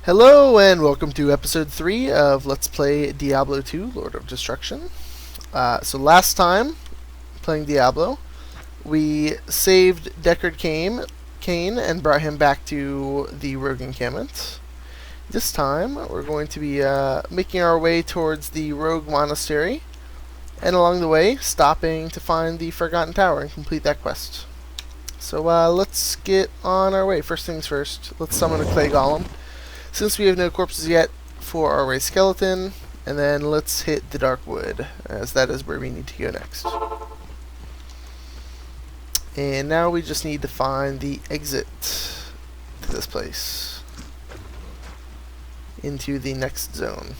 Hello and welcome to episode 3 of Let's Play Diablo 2, Lord of Destruction. So last time, playing Diablo, we saved Deckard Cain and brought him back to the rogue encampment. This time, we're going to be making our way towards the rogue monastery, and along the way, stopping to find the Forgotten Tower and complete that quest. So let's get on our way. First things first, let's summon a clay golem, since we have no corpses yet for our raised skeleton, and then let's hit the dark wood, as that is where we need to go next. And now we just need to find the exit to this place, into the next zone.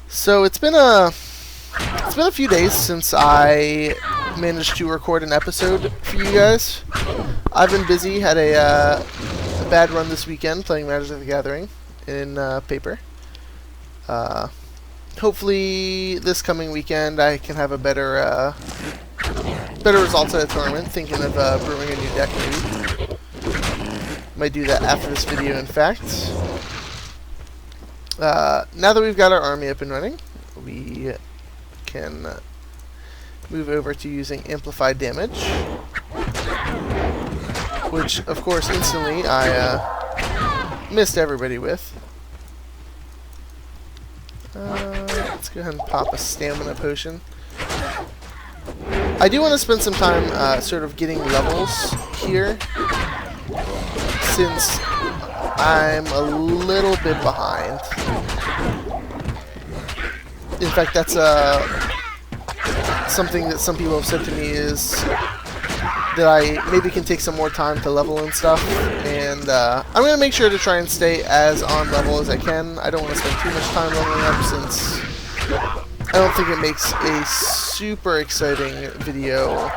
So it's been a few days since I managed to record an episode for you guys. I've been busy, had a bad run this weekend playing Magic the Gathering in paper. Hopefully this coming weekend I can have a better results at a tournament. Thinking of brewing a new deck maybe. Might do that after this video, in fact. Now that we've got our army up and running, we can move over to using amplified damage, which of course instantly I missed everybody with. Let's go ahead and pop a stamina potion. I do want to spend some time sort of getting levels here, since I'm a little bit behind. In fact, that's something that some people have said to me, is that I maybe can take some more time to level and stuff, and I'm going to make sure to try and stay as on level as I can. I don't want to spend too much time leveling up, since I don't think it makes a super exciting video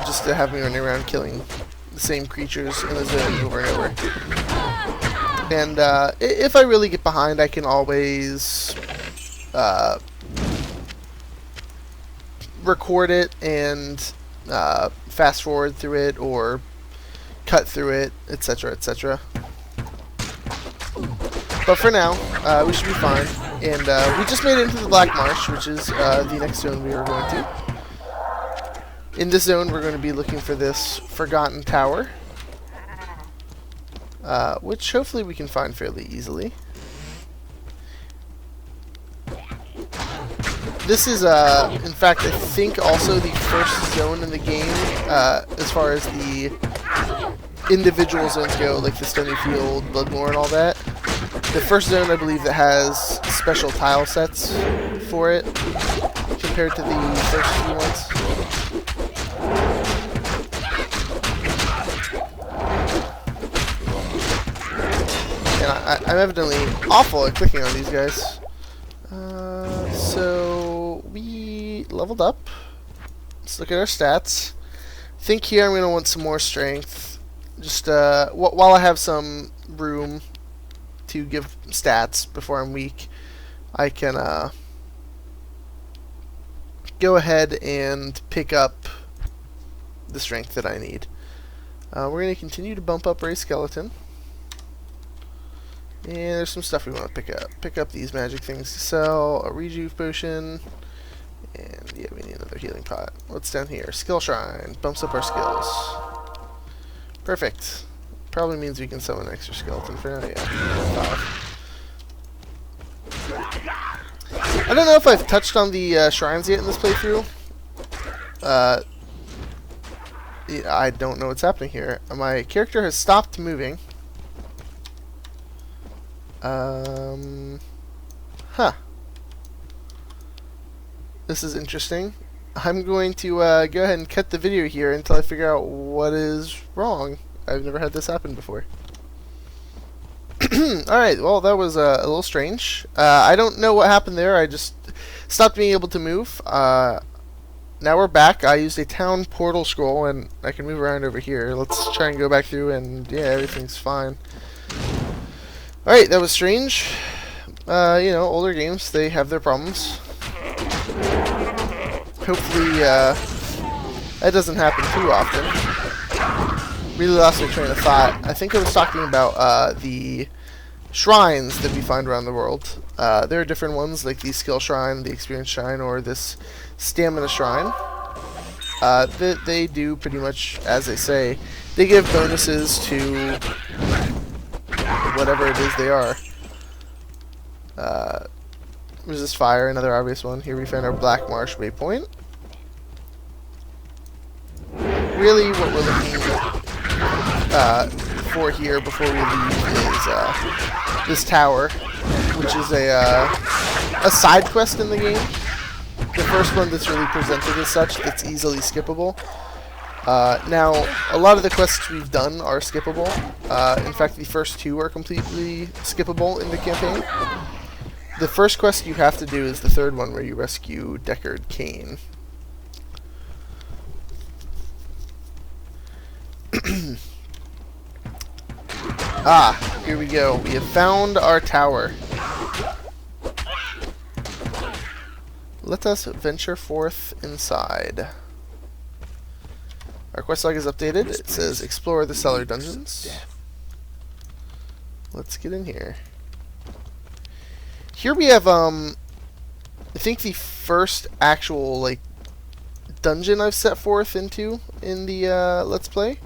just to have me running around killing the same creatures in the zone over and over. And if I really get behind, I can always record it and fast forward through it or cut through it, etc., etc. But for now, we should be fine. And we just made it into the Black Marsh, which is the next zone we are going to. In this zone, we're going to be looking for this Forgotten Tower, which hopefully we can find fairly easily. This is, in fact, I think also the first zone in the game, as far as the individual zones go, like the Stony Field, Bloodmore, and all that. The first zone, I believe, that has special tile sets for it, compared to the first few ones. And I'm evidently awful at clicking on these guys. So we leveled up. Let's look at our stats. I think here I'm going to want some more strength. Just while I have some room to give stats before I'm weak, I can go ahead and pick up the strength that I need. We're going to continue to bump up Ray's skeleton. And there's some stuff we want to pick up. Pick up these magic things to sell, a rejuve potion, and yeah, we need another healing pot. What's down here? Skill Shrine. Bumps up our skills. Perfect. Probably means we can summon an extra skeleton for now. Yeah. 5. I don't know if I've touched on the shrines yet in this playthrough. Yeah, I don't know what's happening here. My character has stopped moving. This is interesting. I'm going to go ahead and cut the video here until I figure out what is wrong. I've never had this happen before. Alright, well, that was a little strange. I don't know what happened there. I just stopped being able to move. Now we're back. I used a town portal scroll, and I can move around over here. Let's try and go back through, and yeah, everything's fine. Alright, that was strange. You know, older games, they have their problems. Hopefully, that doesn't happen too often. Really lost my train of thought. I think I was talking about the shrines that we find around the world. There are different ones, like the skill shrine, the experience shrine, or this stamina shrine. They do pretty much as they say. They give bonuses to whatever it is they are. Resist fire, another obvious one. Here we find our Black Marsh waypoint. Really, what we're looking for here before we leave is this tower, which is a side quest in the game. The first one that's really presented as such, that's easily skippable. Now, a lot of the quests we've done are skippable. In fact, the first two are completely skippable in the campaign. The first quest you have to do is the third one, where you rescue Deckard Cain. Here we go. We have found our tower. Let us venture forth inside. Our quest log is updated. It says explore the cellar dungeons. Let's get in here. Here we have I think the first actual like dungeon I've set forth into in the Let's Play.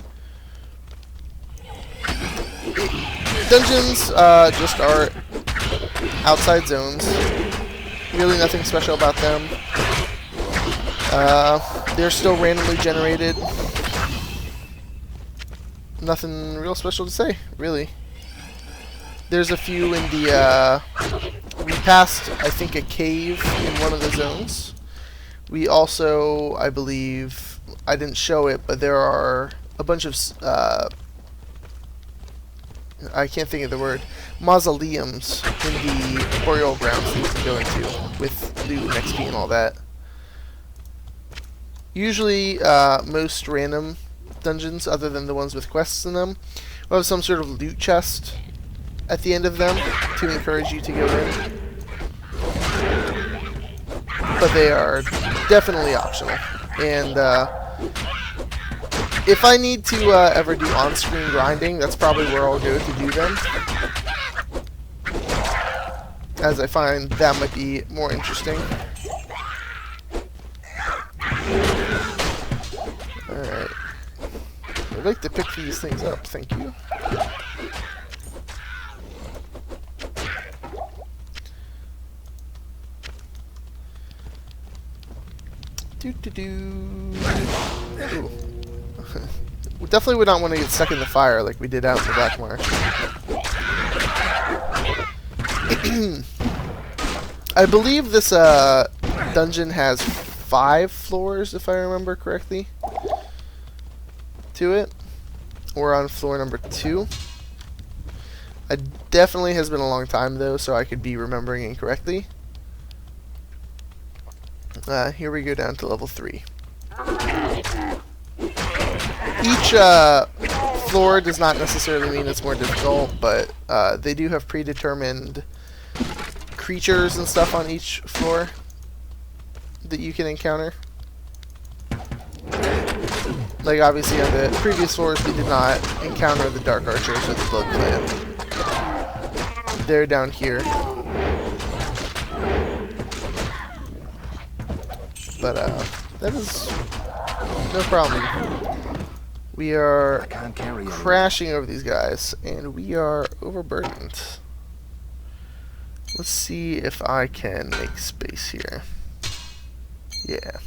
Dungeons just are outside zones. Really nothing special about them. They're still randomly generated. Nothing real special to say, really. There's a few in the we passed, I think, a cave in one of the zones. We also, I believe, I didn't show it, but there are a bunch of I can't think of the word, mausoleums in the burial grounds that you can go into with loot and XP and all that. Usually, most random dungeons, other than the ones with quests in them, will have some sort of loot chest at the end of them to encourage you to go in. But they are definitely optional. And if I need to ever do on-screen grinding, that's probably where I'll go to do them, as I find that might be more interesting. Alright. I'd like to pick these things up, thank you. Ooh. We definitely would not want to get stuck in the fire like we did out in the Black Marsh. I believe this dungeon has 5 floors, if I remember correctly, to it. We're on floor number 2. It definitely has been a long time, though, so I could be remembering incorrectly. Here we go down to level 3. Each floor does not necessarily mean it's more difficult, but they do have predetermined creatures and stuff on each floor that you can encounter. Like, obviously, on the previous floors, we did not encounter the Dark Archers or the Blood Clan. They're down here. But, that is no problem. We are crashing over these guys, and we are overburdened. Let's see if I can make space here. Yeah.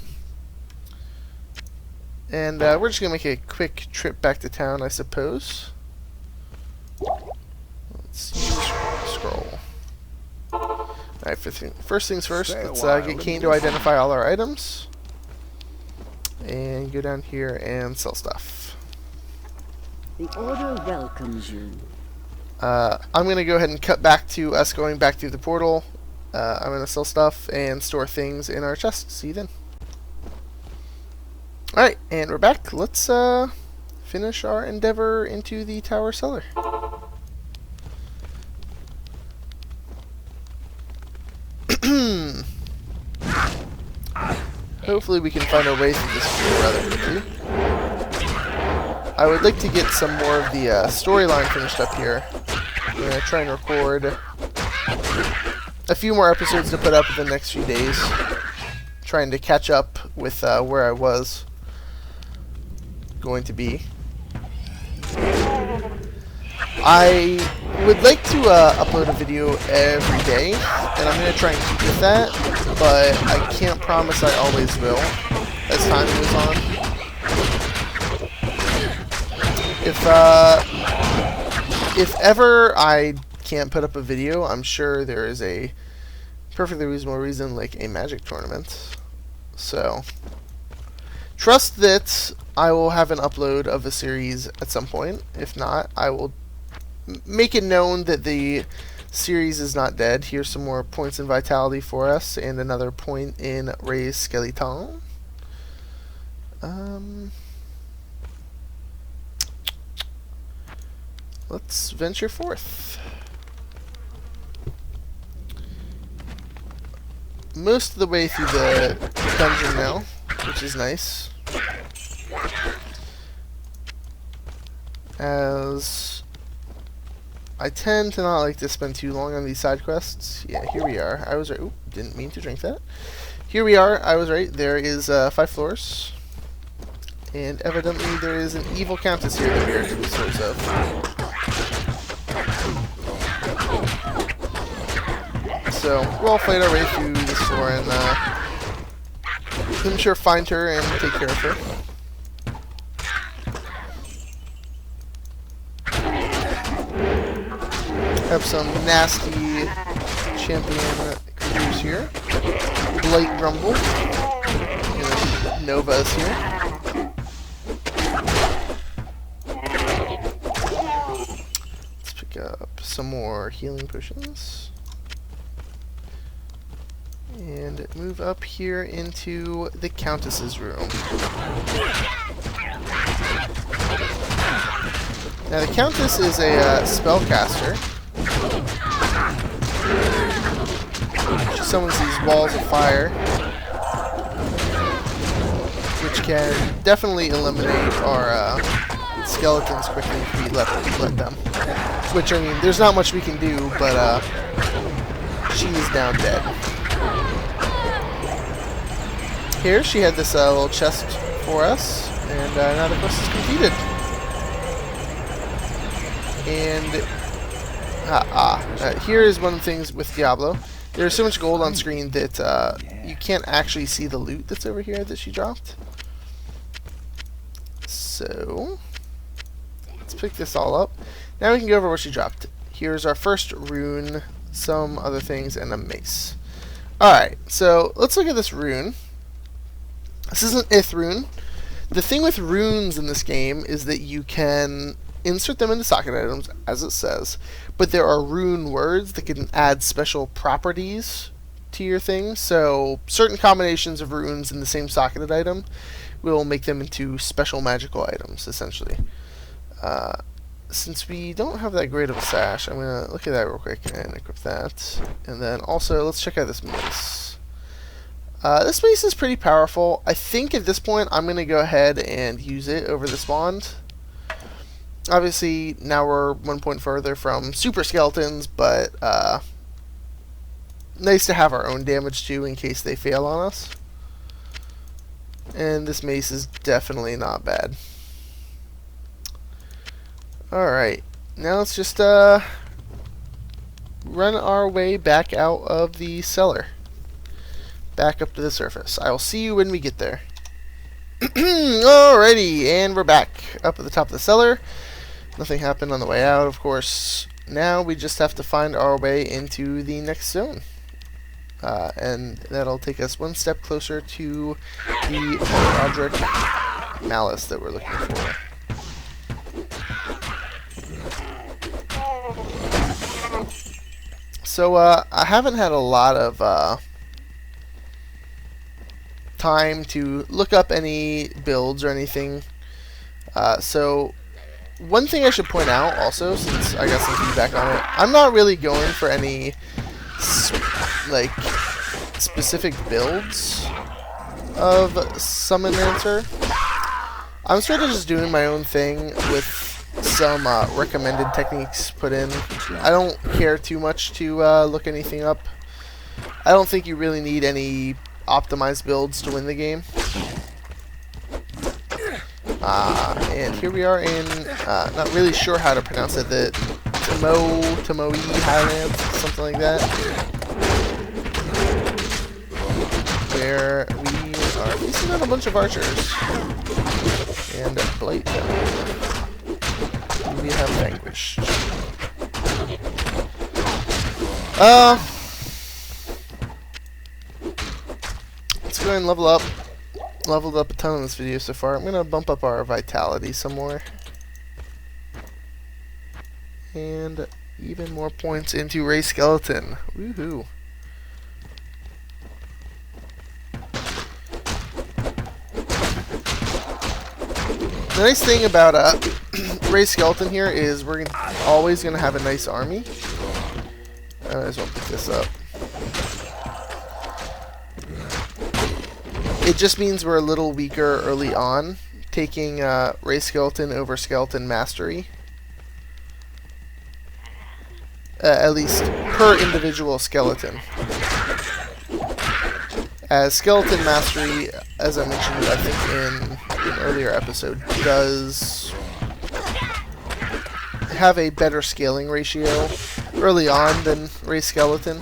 And we're just going to make a quick trip back to town, I suppose. Let's use scroll. Alright, first things first, let's get Cain to identify all our items. And go down here and sell stuff. The Order welcomes you. I'm going to go ahead and cut back to us going back through the portal. I'm going to sell stuff and store things in our chest. See you then. Alright, and we're back. Let's finish our endeavor into the tower cellar. Hopefully we can find our way through this rather quickly. I would like to get some more of the storyline finished up here. I'm going to try and record a few more episodes to put up in the next few days. Trying to catch up with where I was going to be. I would like to upload a video every day, and I'm going to try and keep with that, but I can't promise I always will as time goes on. If ever I can't put up a video, I'm sure there is a perfectly reasonable reason, like a magic tournament. So, trust that I will have an upload of a series at some point. If not, I will make it known that the series is not dead. Here's some more points in vitality for us, and another point in raised skeleton. Let's venture forth. Most of the way through the dungeon now, which is nice. As I tend to not like to spend too long on these side quests. Yeah, here we are. I was right. Oop, didn't mean to drink that. Here we are. I was right. There is 5 floors. And evidently there is an evil countess here that we are to dispose of. So, we'll all fight our way through this floor and I'm sure find her and take care of her. Have some nasty champion creatures here. Blight Grumble. And Nova's here. Let's pick up some more healing potions. And move up here into the Countess's room. Now the Countess is a spellcaster. She summons these walls of fire, which can definitely eliminate our skeletons quickly if we let them. Which, I mean, there's not much we can do, but she is now dead. Here, she had this little chest for us, and now the quest is completed. And here is one of the things with Diablo. There's so much gold on screen that you can't actually see the loot that's over here that she dropped. So, let's pick this all up. Now we can go over what she dropped. Here's our first rune, some other things, and a mace. Alright, so let's look at this rune. This is an Ith rune. The thing with runes in this game is that you can insert them into socket items, as it says, but there are rune words that can add special properties to your thing. So certain combinations of runes in the same socketed item will make them into special magical items, essentially. Since we don't have that great of a sash, I'm going to look at that real quick and equip that. And then also, let's check out this mace. This mace is pretty powerful. I think at this point I'm going to go ahead and use it over this wand. Obviously, now we're 1 point further from super skeletons, but nice to have our own damage too in case they fail on us. And this mace is definitely not bad. Alright, now let's just run our way back out of the cellar. Back up to the surface. I will see you when we get there. Alrighty, and we're back up at the top of the cellar. Nothing happened on the way out, of course. Now we just have to find our way into the next zone. And that'll take us one step closer to the Roderick Malice that we're looking for. So, I haven't had a lot of time to look up any builds or anything. So, one thing I should point out also, since I got some feedback on it, I'm not really going for any specific builds of Summon Answer. I'm sort of just doing my own thing with some recommended techniques put in. I don't care too much to look anything up. I don't think you really need any optimized builds to win the game. And here we are in, not really sure how to pronounce it, the Tomoi Highlands, something like that. Where we are facing on a bunch of archers. And Blight them. We have Vanquished. Let's go ahead and level up. Leveled up a ton in this video so far. I'm gonna bump up our vitality some more. And even more points into Ray Skeleton. Woohoo. The nice thing about Ray Skeleton here is we're always going to have a nice army. I might as well pick this up. It just means we're a little weaker early on, taking Ray Skeleton over Skeleton Mastery. At least per individual skeleton. As Skeleton Mastery, as I mentioned, I think in an earlier episode, does have a better scaling ratio early on than Ray Skeleton.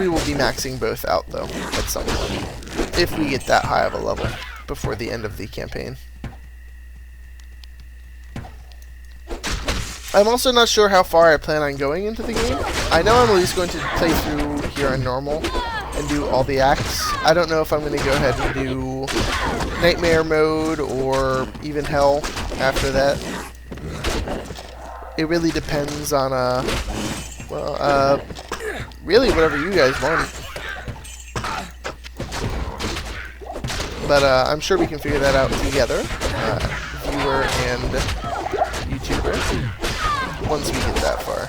We will be maxing both out, though, at some point, if we get that high of a level before the end of the campaign. I'm also not sure how far I plan on going into the game. I know I'm at least going to play through here on normal and do all the acts. I don't know if I'm going to go ahead and do Nightmare mode or even Hell after that. It really depends on, really whatever you guys want. But I'm sure we can figure that out together, viewer and YouTuber, once we get that far.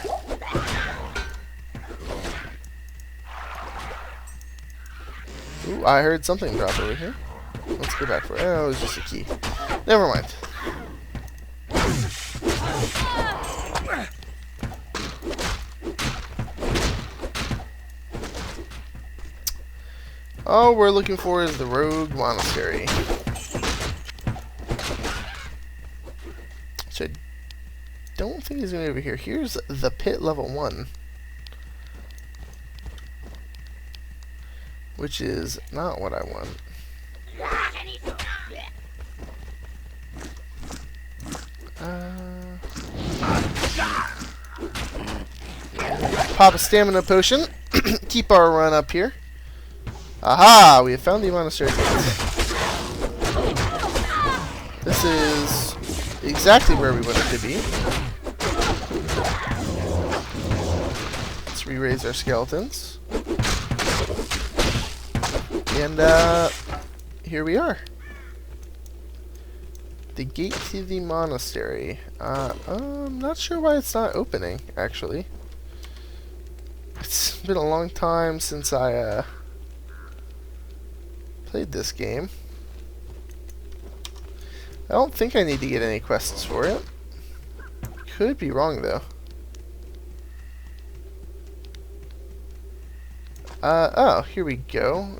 Ooh, I heard something drop over here. Let's go back for it. Oh, it was just a key. Never mind. All we're looking for is the Rogue Monastery. So I don't think he's going to be over here. Here's the pit level 1. Which is not what I want. Pop a stamina potion. Keep our run up here. Aha! We have found the monastery gates. This is exactly where we want it to be. Let's re-raise our skeletons. And here we are. The gate to the monastery. I'm not sure why it's not opening, actually. It's been a long time since I played this game. I don't think I need to get any quests for it. Could be wrong, though. Oh, here we go.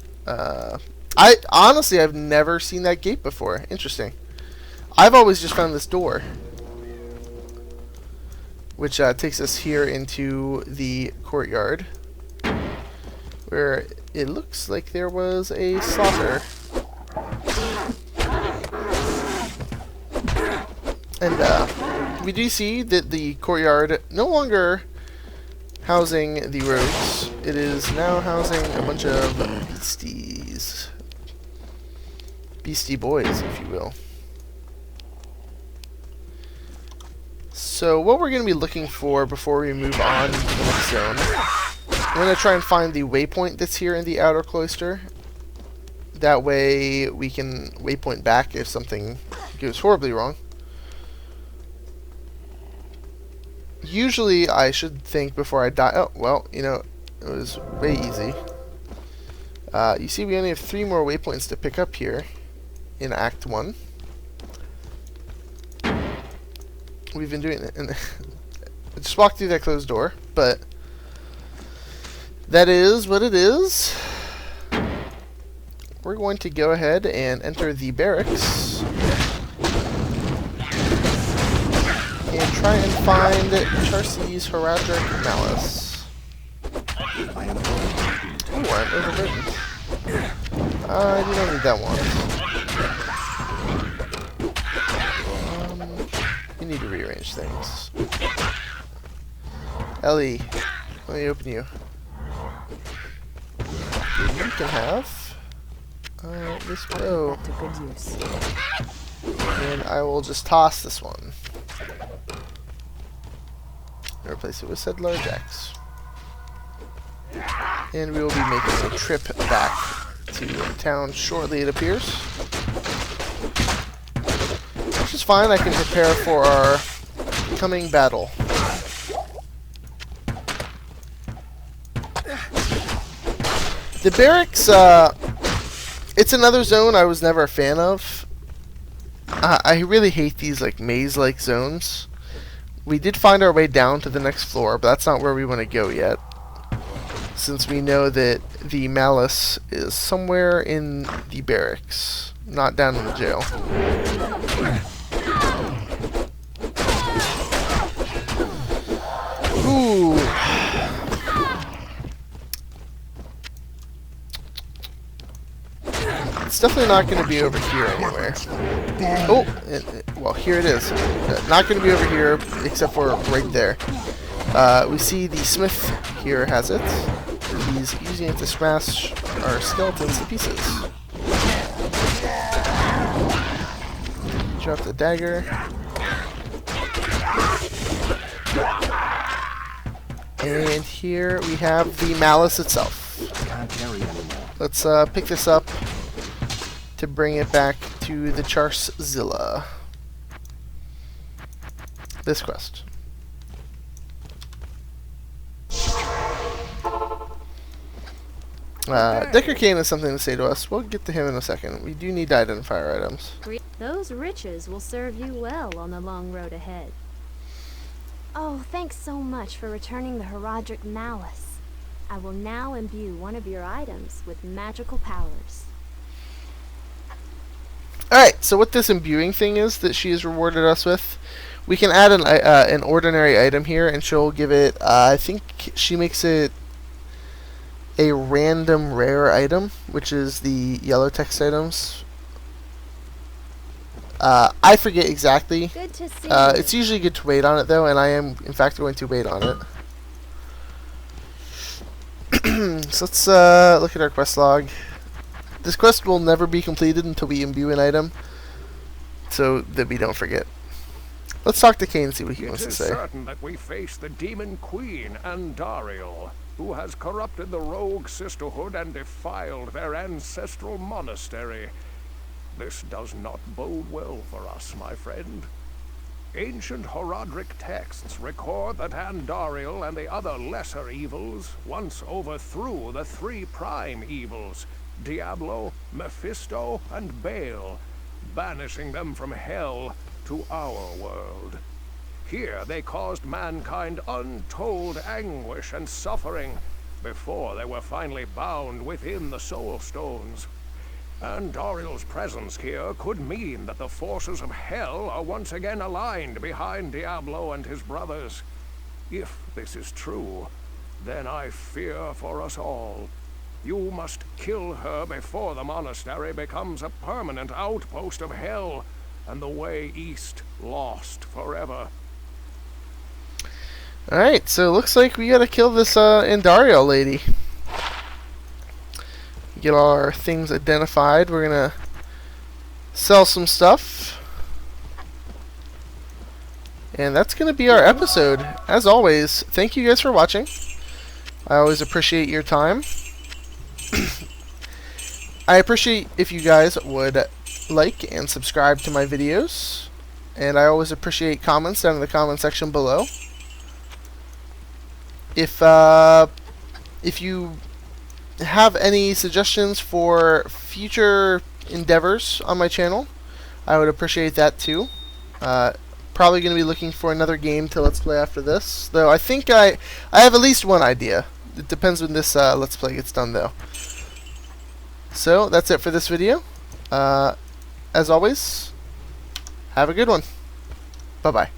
I've never seen that gate before. Interesting. I've always just found this door, which takes us here into the courtyard, where it looks like there was a slaughter. And we do see that the courtyard no longer housing the rogues. It is now housing a bunch of beasties. Beastie boys, if you will. So what we're going to be looking for before we move on to the next zone, I'm going to try and find the waypoint that's here in the outer cloister. That way we can waypoint back if something goes horribly wrong. Usually I should think before I die. Oh, well, you know, it was way easy. You see we only have 3 more waypoints to pick up here. in Act 1. We've been doing it. And I just walked through that closed door, but that is what it is. We're going to go ahead and enter the barracks and try and find Charcy's Heraldric Malice. Ooh, I'm overburdened. I do not need that one. You need to rearrange things. Ellie, let me open you. You can have this bow. To good use. And I will just toss this one. And replace it with said large axe. And we will be making a trip back to town shortly, it appears. Which is fine, I can prepare for our coming battle. The barracks, it's another zone I was never a fan of. I really hate these like maze-like zones. We did find our way down to the next floor, but that's not where we want to go yet. Since we know that the Malice is somewhere in the barracks, not down in the jail. Ooh. It's definitely not going to be over here anywhere. Oh, well, here it is. Not going to be over here, except for right there. We see the smith here has it. He's using it to smash our skeletons to pieces. Drop the dagger. And here we have the Malice itself. Let's pick this up to bring it back to the Charzilla. This quest. Decker Kane has something to say to us. We'll get to him in a second. We do need to identify our items. Those riches will serve you well on the long road ahead. Oh, thanks so much for returning the Heraldric Malice. I will now imbue one of your items with magical powers. Alright, so what this imbuing thing is that she has rewarded us with, we can add an ordinary item here, and she'll give it, I think she makes it a random rare item, which is the yellow text items. I forget exactly. Good to see It's usually good to wait on it, though, and I am, in fact, going to wait on it. So let's look at our quest log. This quest will never be completed until we imbue an item, so that we don't forget. Let's talk to Kane and see what he wants to say. It is certain that we face the Demon Queen, Andariel, who has corrupted the rogue sisterhood and defiled their ancestral monastery. This does not bode well for us, my friend. Ancient Heraldric texts record that Andariel and the other lesser evils once overthrew the three prime evils, Diablo, Mephisto, and Baal, banishing them from hell to our world. Here they caused mankind untold anguish and suffering before they were finally bound within the Soul Stones. Andariel's presence here could mean that the forces of hell are once again aligned behind Diablo and his brothers. If this is true, then I fear for us all. You must kill her before the monastery becomes a permanent outpost of hell, and the way east lost forever. Alright, so it looks like we gotta kill this Andariel lady. Get all our things identified. We're gonna sell some stuff. And that's gonna be our episode. As always, thank you guys for watching. I always appreciate your time. I appreciate if you guys would like and subscribe to my videos. And I always appreciate comments down in the comment section below. If you have any suggestions for future endeavors on my channel, I would appreciate that too. Probably going to be looking for another game to Let's Play after this, though I think I have at least one idea. It depends when this Let's Play gets done, though. So, that's it for this video. As always, have a good one. Bye-bye.